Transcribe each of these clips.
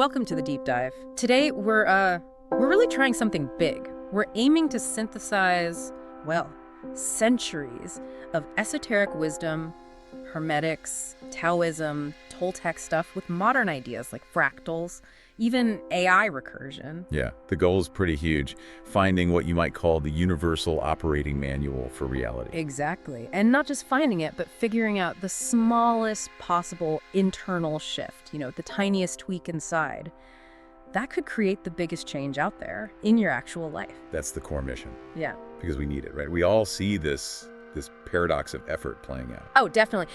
Welcome to the deep dive. Today we're really trying something big. We're aiming to synthesize, well, centuries of esoteric wisdom, Hermetics, Taoism, Toltec stuff with modern ideas like fractals, even AI recursion. Yeah, the goal is pretty huge, finding what you might call the universal operating manual for reality. Exactly. And not just finding it, but figuring out the smallest possible internal shift, the tiniest tweak inside. That could create the biggest change out there in your actual life. That's the core mission. Yeah. Because we need it, right? We all see this paradox of effort playing out. Oh, definitely.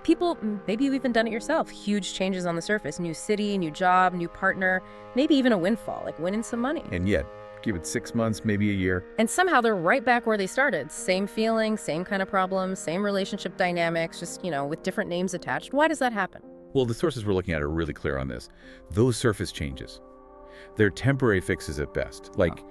People, maybe you've even done it yourself. Huge changes on the surface. New city, new job, new partner, maybe even a windfall, like winning some money. And yet, give it 6 months, maybe a year. And somehow they're right back where they started. Same feeling, same kind of problems, same relationship dynamics, just, with different names attached. Why does that happen? Well, the sources we're looking at are really clear on this. Those surface changes, they're temporary fixes at best. Like,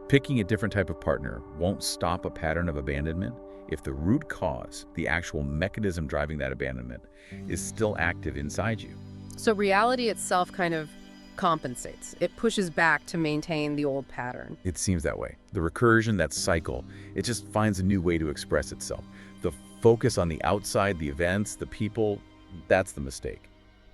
picking a different type of partner won't stop a pattern of abandonment if the root cause, the actual mechanism driving that abandonment, is still active inside you. So reality itself kind of compensates. It pushes back to maintain the old pattern. It seems that way. The recursion, that cycle, it just finds a new way to express itself. The focus on the outside, the events, the people, that's the mistake.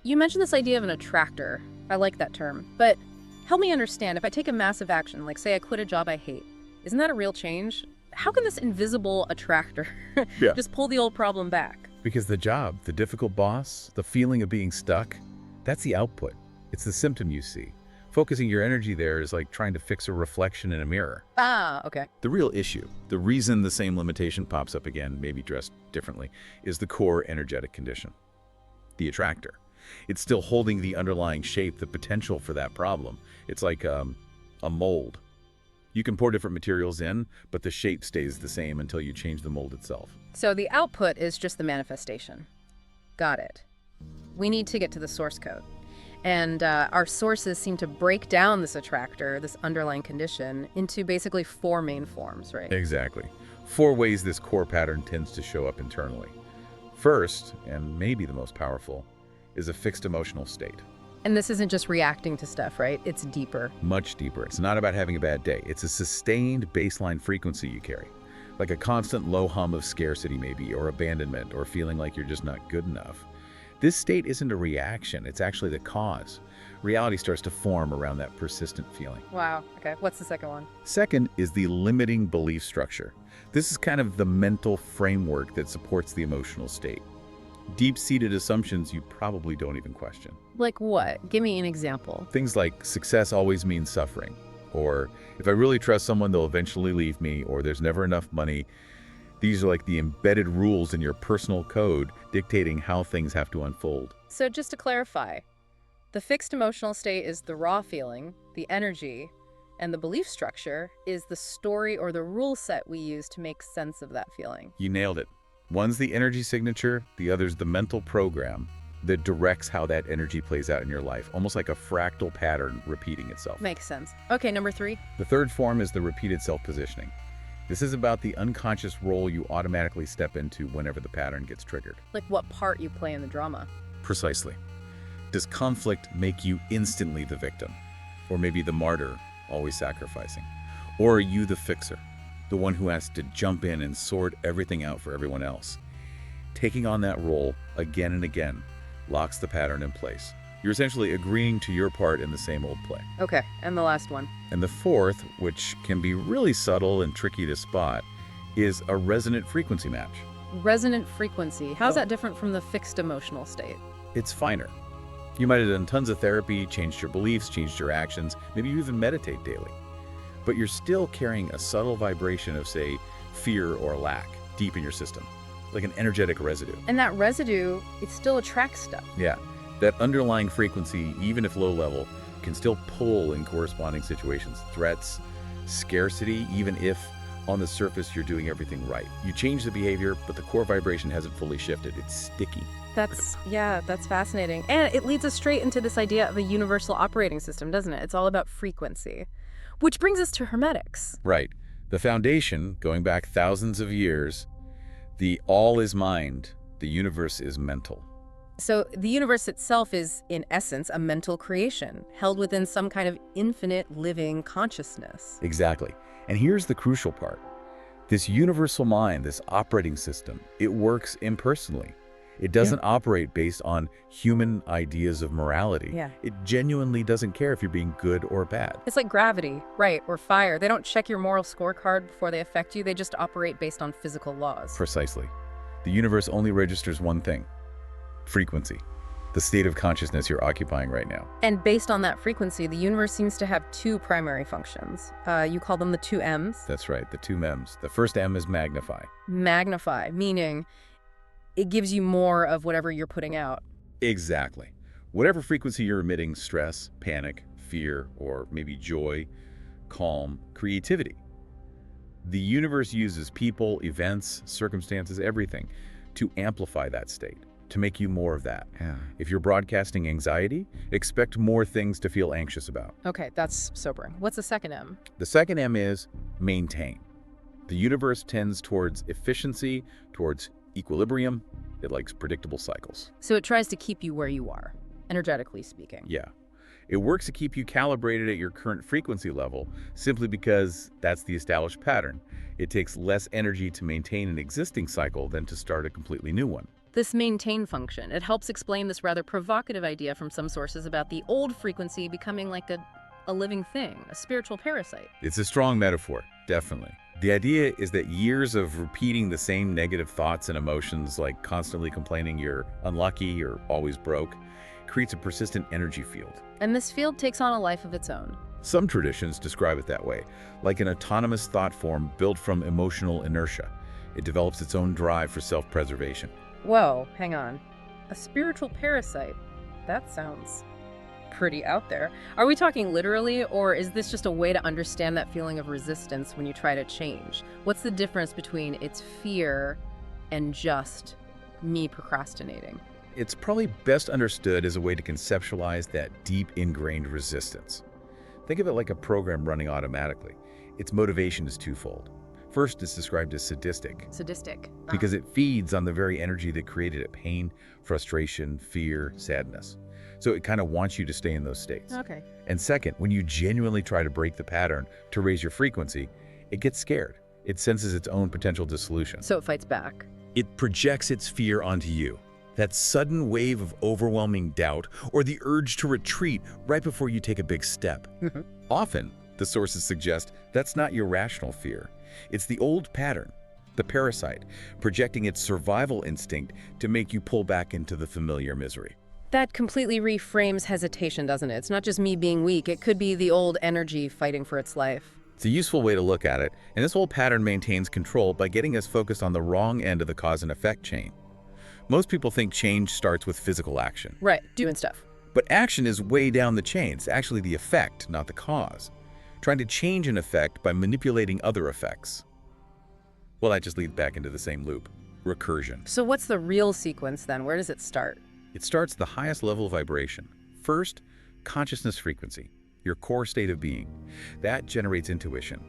You mentioned this idea of an attractor. I like that term. But help me understand, if I take a massive action, like say I quit a job I hate, isn't that a real change? How can this invisible attractor just pull the old problem back? Because the job, the difficult boss, the feeling of being stuck, that's the output. It's the symptom you see. Focusing your energy there is like trying to fix a reflection in a mirror. Ah, okay. The real issue, the reason the same limitation pops up again, maybe dressed differently, is the core energetic condition, the attractor. It's still holding the underlying shape, the potential for that problem. It's like a mold. You can pour different materials in, but the shape stays the same until you change the mold itself. So the output is just the manifestation. Got it. We need to get to the source code. And our sources seem to break down this attractor, this underlying condition, into basically 4 main forms, right? Exactly. 4 ways this core pattern tends to show up internally. First, and maybe the most powerful, is a fixed emotional state. And this isn't just reacting to stuff, right? It's deeper. Much deeper. It's not about having a bad day. It's a sustained baseline frequency you carry. Like a constant low hum of scarcity maybe, or abandonment, or feeling like you're just not good enough. This state isn't a reaction, it's actually the cause. Reality starts to form around that persistent feeling. Wow, okay. What's the second one? Second is the limiting belief structure. This is kind of the mental framework that supports the emotional state. Deep-seated assumptions you probably don't even question. Like what? Give me an example. Things like success always means suffering, or if I really trust someone, they'll eventually leave me, or there's never enough money. These are like the embedded rules in your personal code dictating how things have to unfold. So just to clarify, the fixed emotional state is the raw feeling, the energy, and the belief structure is the story or the rule set we use to make sense of that feeling. You nailed it. One's the energy signature, the other's the mental program that directs how that energy plays out in your life, almost like a fractal pattern repeating itself. Makes sense. Okay, number 3. The third form is the repeated self-positioning. This is about the unconscious role you automatically step into whenever the pattern gets triggered. Like what part you play in the drama. Precisely. Does conflict make you instantly the victim? Or maybe the martyr, always sacrificing? Or are you the fixer? The one who has to jump in and sort everything out for everyone else. Taking on that role again and again locks the pattern in place. You're essentially agreeing to your part in the same old play. Okay, and the last one. And the fourth, which can be really subtle and tricky to spot, is a resonant frequency match. Resonant frequency. How's that different from the fixed emotional state? It's finer. You might have done tons of therapy, changed your beliefs, changed your actions, maybe you even meditate daily. But you're still carrying a subtle vibration of, say, fear or lack deep in your system, like an energetic residue. And that residue, it still attracts stuff. Yeah, that underlying frequency, even if low level, can still pull in corresponding situations, threats, scarcity, even if on the surface you're doing everything right. You change the behavior, but the core vibration hasn't fully shifted. It's sticky. That's fascinating. And it leads us straight into this idea of a universal operating system, doesn't it? It's all about frequency. Which brings us to Hermetics. Right. The foundation, going back thousands of years, the all is mind, the universe is mental. So the universe itself is, in essence, a mental creation, held within some kind of infinite living consciousness. Exactly. And here's the crucial part. This universal mind, this operating system, it works impersonally. It doesn't operate based on human ideas of morality. Yeah. It genuinely doesn't care if you're being good or bad. It's like gravity, right, or fire. They don't check your moral scorecard before they affect you. They just operate based on physical laws. Precisely. The universe only registers one thing: frequency, the state of consciousness you're occupying right now. And based on that frequency, the universe seems to have two primary functions. You call them the two M's. That's right, the two MEMS. The first M is magnify. Magnify, meaning it gives you more of whatever you're putting out. Exactly. Whatever frequency you're emitting, stress, panic, fear, or maybe joy, calm, creativity. The universe uses people, events, circumstances, everything to amplify that state, to make you more of that. Yeah. If you're broadcasting anxiety, expect more things to feel anxious about. Okay, that's sobering. What's the second M? The second M is maintain. The universe tends towards efficiency, towards equilibrium. It likes predictable cycles. So it tries to keep you where you are, energetically speaking. Yeah. It works to keep you calibrated at your current frequency level simply because that's the established pattern. It takes less energy to maintain an existing cycle than to start a completely new one. This maintain function, it helps explain this rather provocative idea from some sources about the old frequency becoming like a living thing, a spiritual parasite. It's a strong metaphor, definitely. The idea is that years of repeating the same negative thoughts and emotions, like constantly complaining you're unlucky or always broke, creates a persistent energy field. And this field takes on a life of its own. Some traditions describe it that way, like an autonomous thought form built from emotional inertia. It develops its own drive for self-preservation. Whoa, hang on. A spiritual parasite? That sounds pretty out there. Are we talking literally, or is this just a way to understand that feeling of resistance when you try to change? What's the difference between its fear and just me procrastinating? It's probably best understood as a way to conceptualize that deep ingrained resistance. Think of it like a program running automatically. Its motivation is twofold. First, it's described as sadistic. Sadistic. Because it feeds on the very energy that created it: pain, frustration, fear, sadness. So it kind of wants you to stay in those states. Okay. And second, when you genuinely try to break the pattern to raise your frequency, it gets scared. It senses its own potential dissolution. So it fights back. It projects its fear onto you. That sudden wave of overwhelming doubt or the urge to retreat right before you take a big step. Often, the sources suggest that's not your rational fear. It's the old pattern, the parasite, projecting its survival instinct to make you pull back into the familiar misery. That completely reframes hesitation, doesn't it? It's not just me being weak. It could be the old energy fighting for its life. It's a useful way to look at it, and this old pattern maintains control by getting us focused on the wrong end of the cause and effect chain. Most people think change starts with physical action. Right, doing stuff. But action is way down the chain. It's actually the effect, not the cause. Trying to change an effect by manipulating other effects. Well, that just leads back into the same loop. Recursion. So what's the real sequence then? Where does it start? It starts the highest level of vibration. First, consciousness frequency, your core state of being. That generates intuition.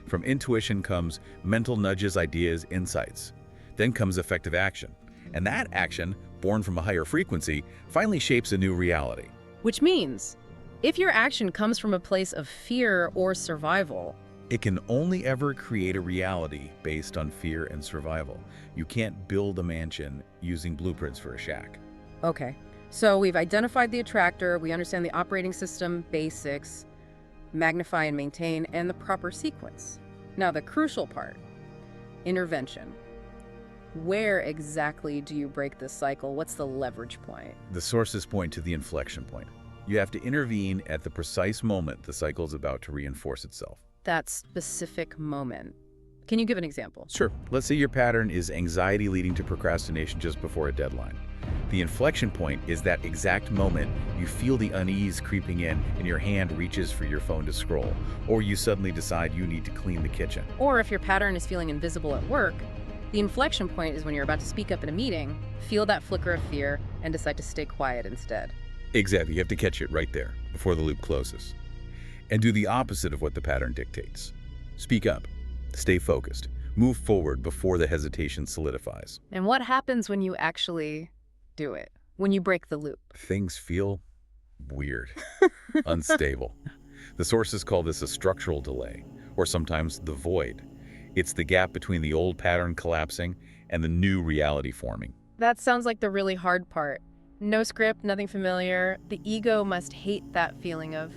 From intuition comes mental nudges, ideas, insights. Then comes effective action. And that action, born from a higher frequency, finally shapes a new reality. Which means, if your action comes from a place of fear or survival, it can only ever create a reality based on fear and survival. You can't build a mansion using blueprints for a shack. Okay, so we've identified the attractor, we understand the operating system basics, magnify and maintain, and the proper sequence. Now the crucial part, intervention. Where exactly do you break this cycle? What's the leverage point? The sources point to the inflection point. You have to intervene at the precise moment the cycle is about to reinforce itself. That specific moment. Can you give an example? Sure. Let's say your pattern is anxiety leading to procrastination just before a deadline. The inflection point is that exact moment you feel the unease creeping in and your hand reaches for your phone to scroll, or you suddenly decide you need to clean the kitchen. Or if your pattern is feeling invisible at work, the inflection point is when you're about to speak up in a meeting, feel that flicker of fear, and decide to stay quiet instead. Exactly. You have to catch it right there before the loop closes. And do the opposite of what the pattern dictates. Speak up. Stay focused. Move forward before the hesitation solidifies. And what happens when you actually do it? when you break the loop? Things feel weird, unstable. The sources call this a structural delay, or sometimes the void. It's the gap between the old pattern collapsing and the new reality forming. That sounds like the really hard part. No script, nothing familiar. The ego must hate that feeling of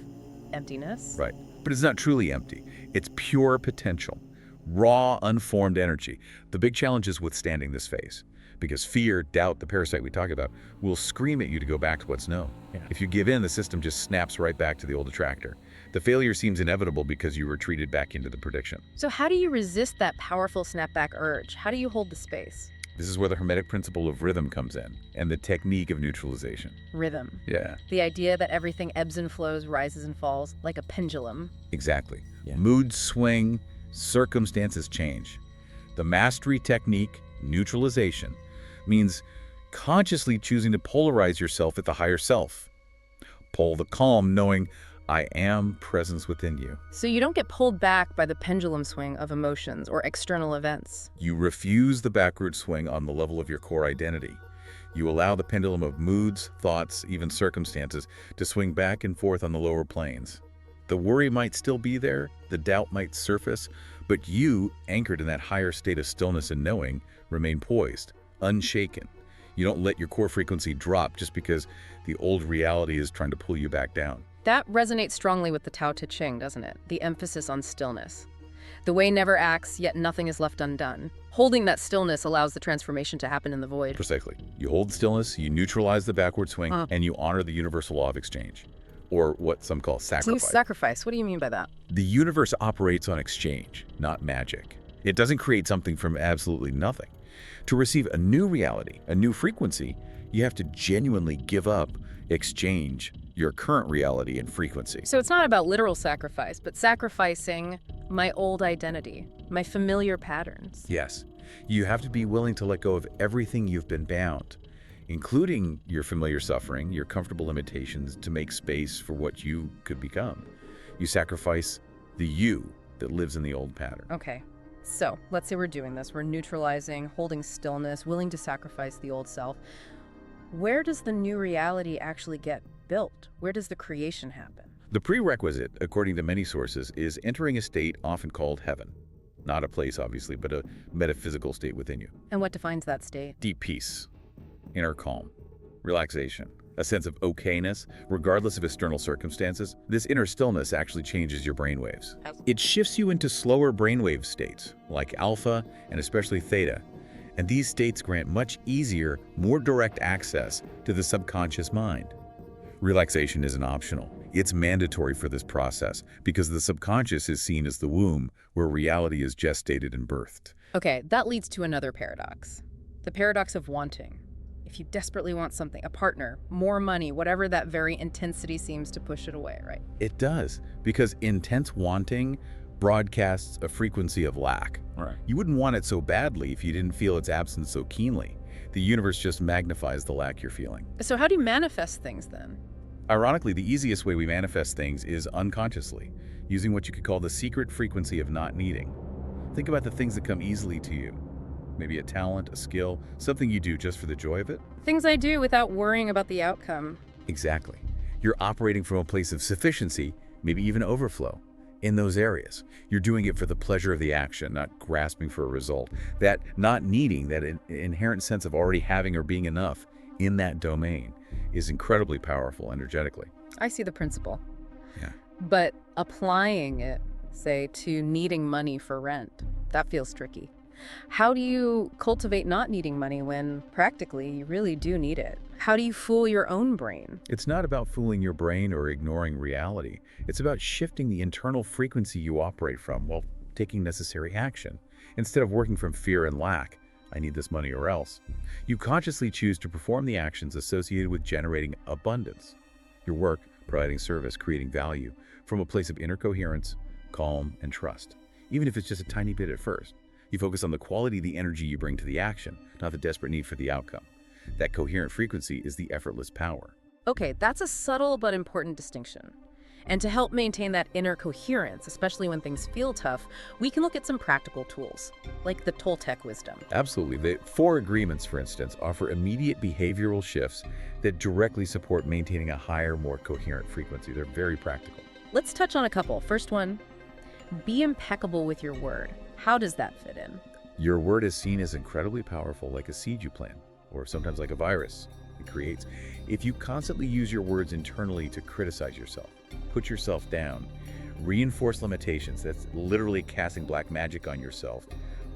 emptiness. Right. But it's not truly empty. It's pure potential, raw, unformed energy. The big challenge is withstanding this phase. Because fear, doubt, the parasite we talk about, will scream at you to go back to what's known. Yeah. If you give in, the system just snaps right back to the old attractor. The failure seems inevitable because you retreated back into the prediction. So how do you resist that powerful snapback urge? How do you hold the space? This is where the Hermetic principle of rhythm comes in, and the technique of neutralization. Rhythm. Yeah, The idea that everything ebbs and flows, rises and falls, like a pendulum. exactly. Yeah. Moods swing, circumstances change. The mastery technique, neutralization, means consciously choosing to polarize yourself at the higher self. Pull the calm, knowing I am presence within you. So you don't get pulled back by the pendulum swing of emotions or external events. You refuse the backward swing on the level of your core identity. You allow the pendulum of moods, thoughts, even circumstances to swing back and forth on the lower planes. The worry might still be there, the doubt might surface, but you, anchored in that higher state of stillness and knowing, remain poised, unshaken. You don't let your core frequency drop just because the old reality is trying to pull you back down. That resonates strongly with the Tao Te Ching, doesn't it? The emphasis on stillness. The way never acts, yet nothing is left undone. Holding that stillness allows the transformation to happen in the void. Precisely. You hold stillness, you neutralize the backward swing, and you honor the universal law of exchange, or what some call sacrifice. Sacrifice. What do you mean by that? The universe operates on exchange, not magic. It doesn't create something from absolutely nothing. To receive a new reality, a new frequency, you have to genuinely give up, exchange your current reality and frequency. So it's not about literal sacrifice, but sacrificing my old identity, my familiar patterns. Yes, you have to be willing to let go of everything you've been bound, including your familiar suffering, your comfortable limitations, to make space for what you could become. You sacrifice the you that lives in the old pattern. Okay, so let's say we're doing this. We're neutralizing, holding stillness, willing to sacrifice the old self. Where does the new reality actually get built? Where does the creation happen? The prerequisite, according to many sources, is entering a state often called heaven. Not a place, obviously, but a metaphysical state within you. And what defines that state? Deep peace, inner calm, relaxation, a sense of okayness, regardless of external circumstances. This inner stillness actually changes your brainwaves. It shifts you into slower brainwave states, like alpha and especially theta. And these states grant much easier, more direct access to the subconscious mind. Relaxation isn't optional. It's mandatory for this process because the subconscious is seen as the womb where reality is gestated and birthed. Okay, that leads to another paradox. The paradox of wanting. If you desperately want something, a partner, more money, whatever, that very intensity seems to push it away, right? It does, because intense wanting broadcasts a frequency of lack. Right. You wouldn't want it so badly if you didn't feel its absence so keenly. The universe just magnifies the lack you're feeling. So how do you manifest things then? Ironically, the easiest way we manifest things is unconsciously, using what you could call the secret frequency of not needing. Think about the things that come easily to you. Maybe a talent, a skill, something you do just for the joy of it. Things I do without worrying about the outcome. Exactly. You're operating from a place of sufficiency, maybe even overflow. In those areas, you're doing it for the pleasure of the action, not grasping for a result. That not needing, that inherent sense of already having or being enough in that domain is incredibly powerful energetically. I see the principle. Yeah. But applying it, say, to needing money for rent, that feels tricky. How do you cultivate not needing money when practically you really do need it? How do you fool your own brain? It's not about fooling your brain or ignoring reality. It's about shifting the internal frequency you operate from while taking necessary action. Instead of working from fear and lack, I need this money or else, you consciously choose to perform the actions associated with generating abundance. Your work, providing service, creating value, from a place of inner coherence, calm, and trust. Even if it's just a tiny bit at first. You focus on the quality of the energy you bring to the action, not the desperate need for the outcome. That coherent frequency is the effortless power. Okay, that's a subtle but important distinction. And to help maintain that inner coherence, especially when things feel tough, we can look at some practical tools, like the Toltec wisdom. Absolutely. The four agreements, for instance, offer immediate behavioral shifts that directly support maintaining a higher, more coherent frequency. They're very practical. Let's touch on a couple. First one, be impeccable with your word. How does that fit in? Your word is seen as incredibly powerful, like a seed you plant, or sometimes like a virus it creates. If you constantly use your words internally to criticize yourself, put yourself down, reinforce limitations, that's literally casting black magic on yourself,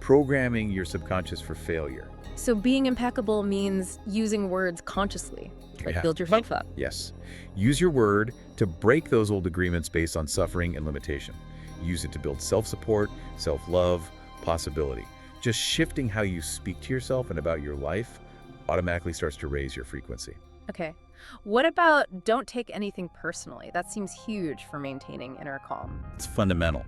programming your subconscious for failure. So being impeccable means using words consciously, like Yeah. build yourself up. Yes. Use your word to break those old agreements based on suffering and limitation. Use it to build self-support, self-love, possibility. Just shifting how you speak to yourself and about your life automatically starts to raise your frequency. Okay. What about don't take anything personally? That seems huge for maintaining inner calm. It's fundamental.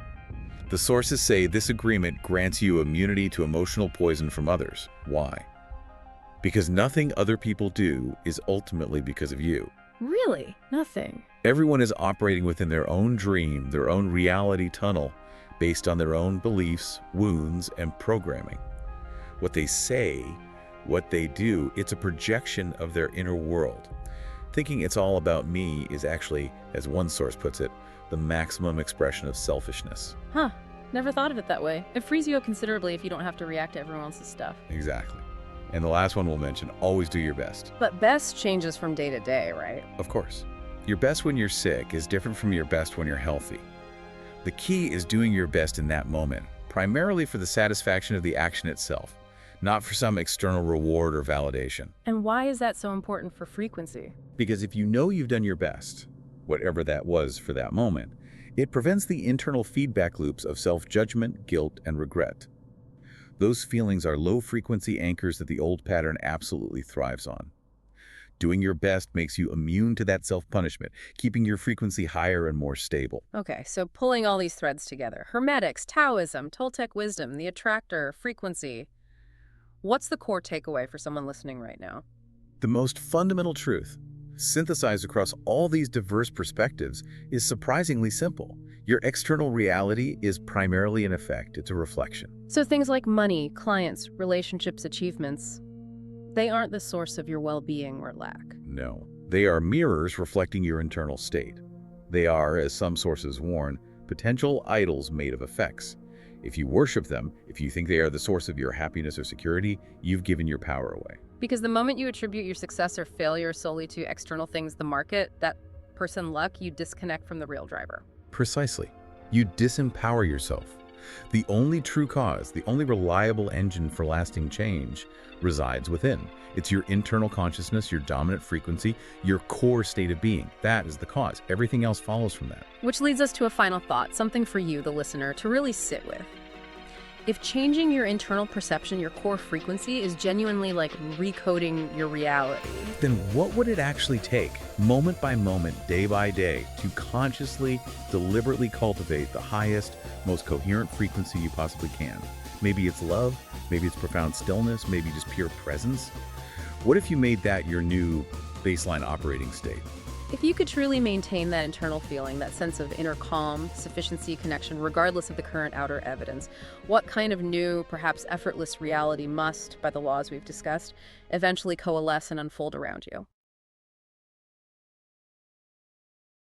The sources say this agreement grants you immunity to emotional poison from others. Why? Because nothing other people do is ultimately because of you. Really? Nothing. Everyone is operating within their own dream, their own reality tunnel, based on their own beliefs, wounds, and programming. What they say, what they do, it's a projection of their inner world. Thinking it's all about me is actually, as one source puts it, the maximum expression of selfishness. Huh. Never thought of it that way. It frees you up considerably if you don't have to react to everyone else's stuff. Exactly. And the last one we'll mention, always do your best. But best changes from day to day, right? Of course. Your best when you're sick is different from your best when you're healthy. The key is doing your best in that moment, primarily for the satisfaction of the action itself, not for some external reward or validation. And why is that so important for frequency? Because if you know you've done your best, whatever that was for that moment, it prevents the internal feedback loops of self-judgment, guilt, and regret. Those feelings are low-frequency anchors that the old pattern absolutely thrives on. Doing your best makes you immune to that self-punishment, keeping your frequency higher and more stable. Okay, so pulling all these threads together. Hermetics, Taoism, Toltec wisdom, the attractor, frequency. What's the core takeaway for someone listening right now? The most fundamental truth, synthesized across all these diverse perspectives, is surprisingly simple. Your external reality is primarily an effect. It's a reflection. So things like money, clients, relationships, achievements, they aren't the source of your well-being or lack. No. They are mirrors reflecting your internal state. They are, as some sources warn, potential idols made of effects. If you worship them, if you think they are the source of your happiness or security, you've given your power away. Because the moment you attribute your success or failure solely to external things, the market, that person, luck, you disconnect from the real driver. Precisely. You disempower yourself. The only true cause, the only reliable engine for lasting change resides within. It's your internal consciousness, your dominant frequency, your core state of being. That is the cause. Everything else follows from that. Which leads us to a final thought, something for you, the listener, to really sit with. If changing your internal perception, your core frequency, is genuinely like recoding your reality, Then what would it actually take, moment by moment, day by day, to consciously, deliberately cultivate the highest, most coherent frequency you possibly can? Maybe it's love, maybe it's profound stillness, maybe just pure presence. What if you made that your new baseline operating state? if you could truly maintain that internal feeling, that sense of inner calm, sufficiency, connection, regardless of the current outer evidence, what kind of new, perhaps effortless reality must, by the laws we've discussed, eventually coalesce and unfold around you?